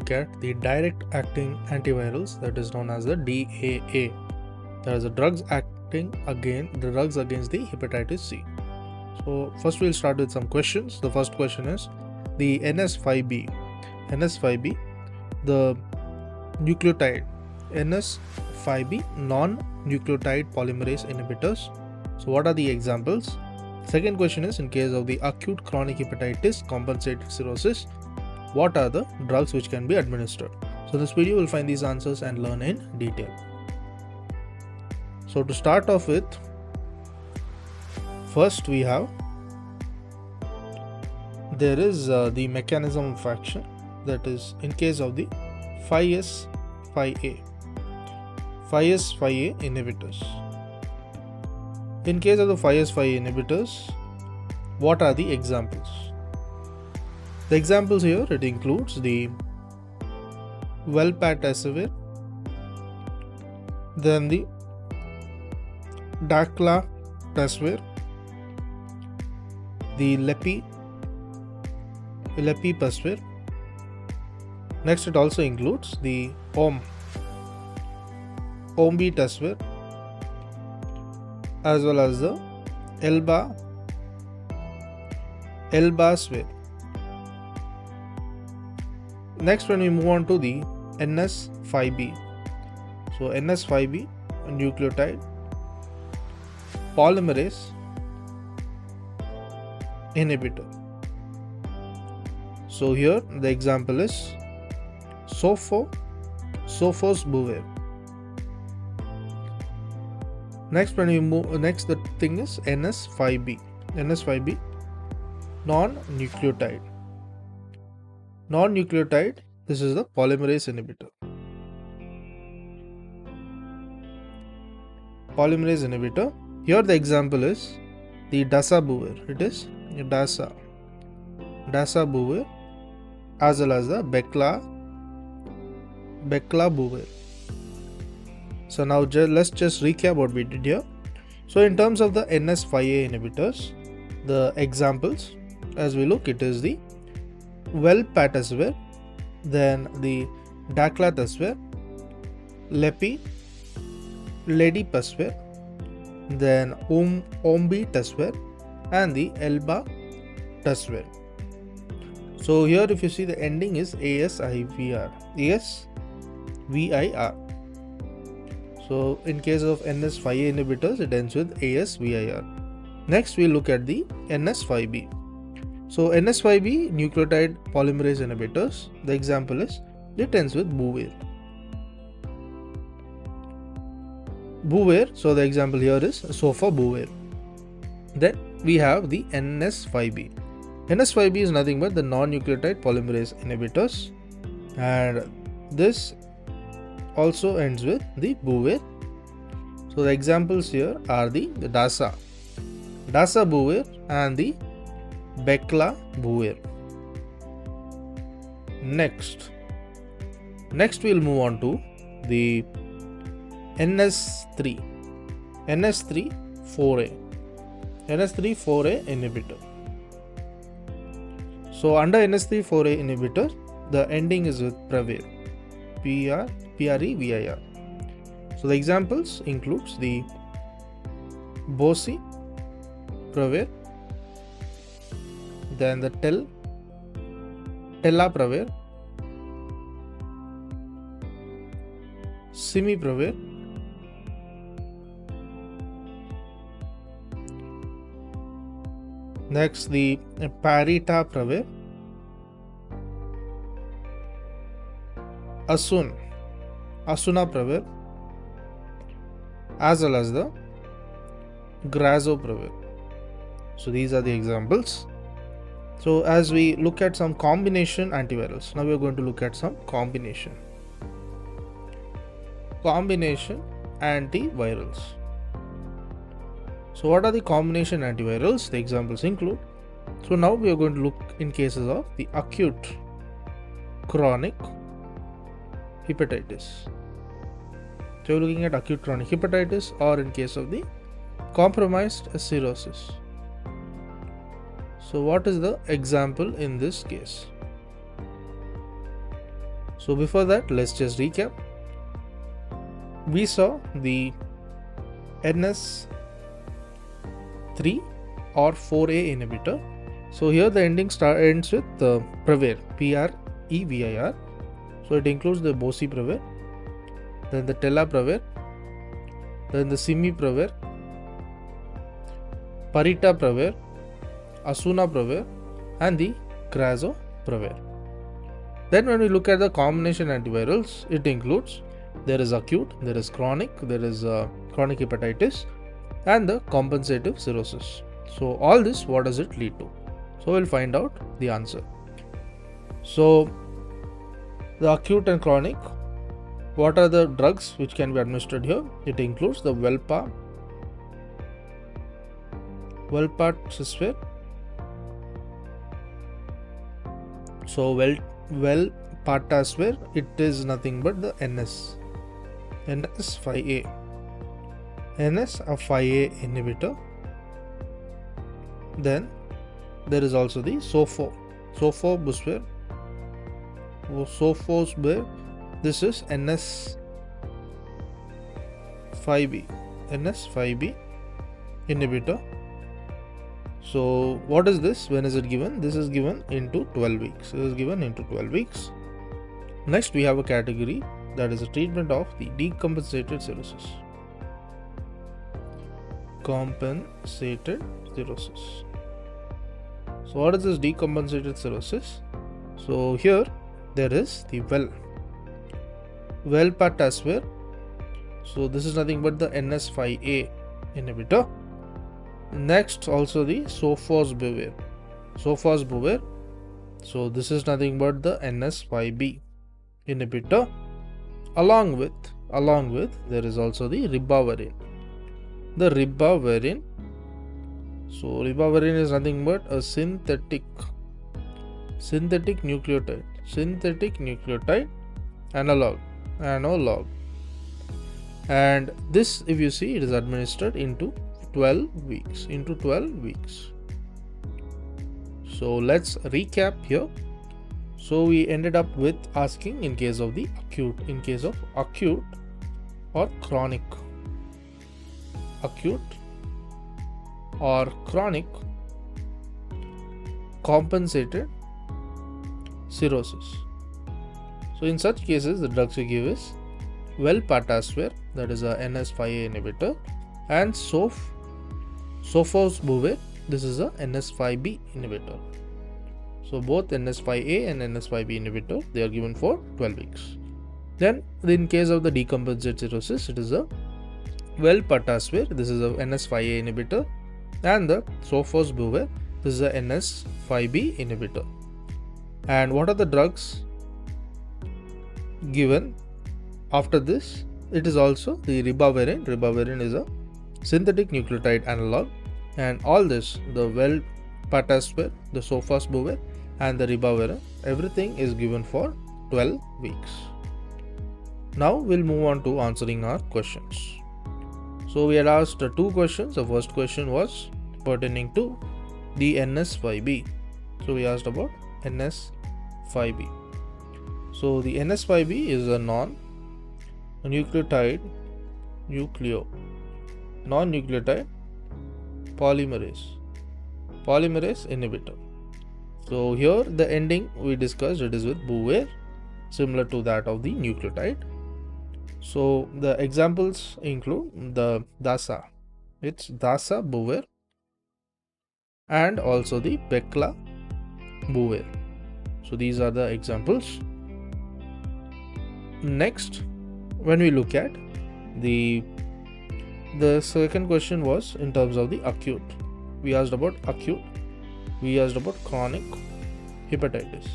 look at the direct acting antivirals, that is known as the DAA. That is the drugs against the hepatitis C. So first we'll start with some questions. The first question is the NS5B. NS5B, the nucleotide NS5B non-nucleotide polymerase inhibitors. So what are the examples? Second question is, in case of the acute chronic hepatitis compensated cirrhosis, what are the drugs which can be administered? So in this video we'll find these answers and learn in detail. So to start off with, first we have, there is the mechanism of action, that is in case of the 5S5A inhibitors. In case of the 5S5A inhibitors, what are the examples? The examples here, it includes the velpatasvir, then the daclatasvir, the lepipasvir. Next, it also includes the ombitasvir, as well as the elbasvir. Next, when we move on to the NS5B, so NS5B nucleotide polymerase inhibitor. So here the example is sofosbuvir. Next, when we move, the thing is NS5B non-nucleotide. Non-nucleotide, this is the polymerase inhibitor. Polymerase inhibitor. Here the example is the dasabuvir. It is dasabuvir, as well as the beclabuvir. So now let's just recap what we did here. So in terms of the NS5A inhibitors, the examples, as we look, it is the velpatasvir, then the daclatasvir, ledipasvir, then ombitasvir, and the elbasvir. So here if you see, the ending is ASVIR. So in case of NS5A inhibitors, it ends with ASVIR. Next we look at the NS5B. So NS5B nucleotide polymerase inhibitors, the example is, it ends with buvir. So the example here is sofosbuvir. Then we have the NS5B. NS5B is nothing but the non-nucleotide polymerase inhibitors, and this also ends with the buvir. So the examples here are the dasabuvir and the beclabuvir. Next we'll move on to the NS3/4A inhibitor. So under NS3/4A inhibitor, the ending is with pravir, PREVIR. So the examples includes the bocepravir, then the telapravir, simipravir, next the paritapravir, asunapravir, as well as the grazopravir. So these are the examples. So as we look at some combination antivirals, now we are going to look at some combination antivirals. So what are the combination antivirals? The examples include, so now we are going to look in cases of the acute chronic hepatitis. So we're looking at acute chronic hepatitis, or in case of the compromised cirrhosis. So what is the example in this case? So before that, let's just recap. We saw the NS3 or 4A inhibitor. So here the ending ends with the Previr, Previr. So it includes the Boceprevir, then the Telaprevir, then the Simiprevir, Paritaprevir, Asunaprevir, and the Grazoprevir. Then when we look at the combination antivirals, it includes, there is acute, there is chronic, there is chronic hepatitis, and the compensative cirrhosis. So all this, what does it lead to? So we'll find out the answer. So the acute and chronic, what are the drugs which can be administered here? It includes the Velpatasvir. So Velpatasvir, it is nothing but the NS5A. NS5A inhibitor. Then there is also the Sofosbuvir. This is NS5B inhibitor. So what is this? When is it given? This is given into 12 weeks. It is given into 12 weeks. Next we have a category that is a treatment of the decompensated cirrhosis. Compensated cirrhosis. So what is this decompensated cirrhosis? So here there is the Velpatasvir. So this is nothing but the NS5A inhibitor. Next also the Sofosbuvir. So this is nothing but the NS5B inhibitor. Along with there is also the Ribavirin. The Ribavirin. So Ribavirin is nothing but a synthetic nucleotide analog. And this, if you see, it is administered into 12 weeks. So let's recap here. So we ended up with asking in case of acute or chronic compensated cirrhosis. So in such cases, the drugs we give is Velpatasvir, that is a NS5A inhibitor, and Sofosbuvir, this is a NS5B inhibitor. So both NS5A and NS5B inhibitor, they are given for 12 weeks. Then in case of the decompensated cirrhosis, it is a Velpatasvir, this is a NS5A inhibitor, and the Sofosbuvir, this is a NS5B inhibitor. And what are the drugs given after this? It is also the Ribavirin. Ribavirin is a synthetic nucleotide analog, and all this, the Velpatasvir, the Sofosbuvir, and the Ribavirin, everything is given for 12 weeks. Now we'll move on to answering our questions. So we had asked 2 questions. The first question was pertaining to the NS5B. So we asked about NS5B. So the NS5B is a non-nucleotide polymerase inhibitor. So here the ending we discussed, it is with Buvir, similar to that of the nucleotide. So the examples include the DASA, it's Dasabuvir, and also the Paclabuvir. So these are the examples. Next, when we look at the second question was in terms of the acute. We asked about acute, we asked about chronic hepatitis.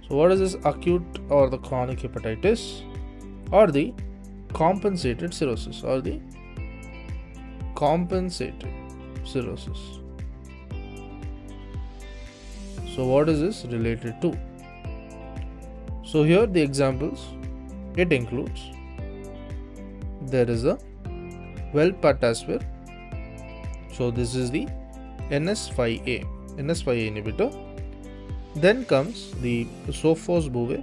So what is this acute or the chronic hepatitis, or the compensated cirrhosis, So what is this related to? So here the examples, it includes, there is a Velpatasvir. So this is the NS5A inhibitor. Then comes the sofosbuvir.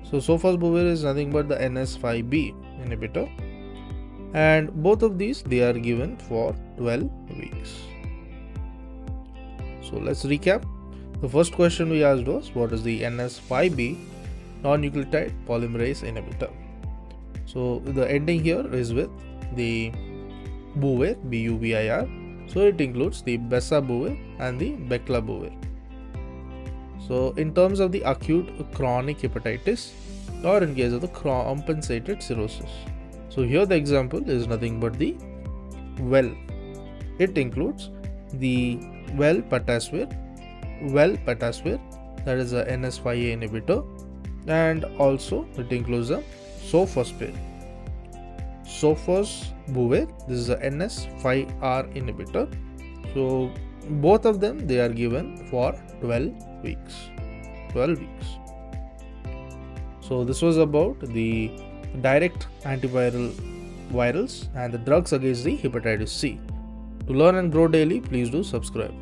So sofosbuvir is nothing but the NS5B inhibitor, and both of these they are given for 12 weeks. So let's recap. The first question we asked was, what is the NS5B non-nucleotide polymerase inhibitor? So the ending here is with the buvir, BUVIR. So it includes the besabuvir and the beclabuvir. So in terms of the acute chronic hepatitis, or in case of the compensated cirrhosis, so here the example is nothing but the well. It includes the well-patasvir, that is a NS5A inhibitor, and also it includes the sofosbuvir. Sofosbuvir, this is a NS5R inhibitor. So both of them they are given for 12 weeks. So this was about the direct antiviral virals and the drugs against the hepatitis C. To learn and grow daily, please do subscribe.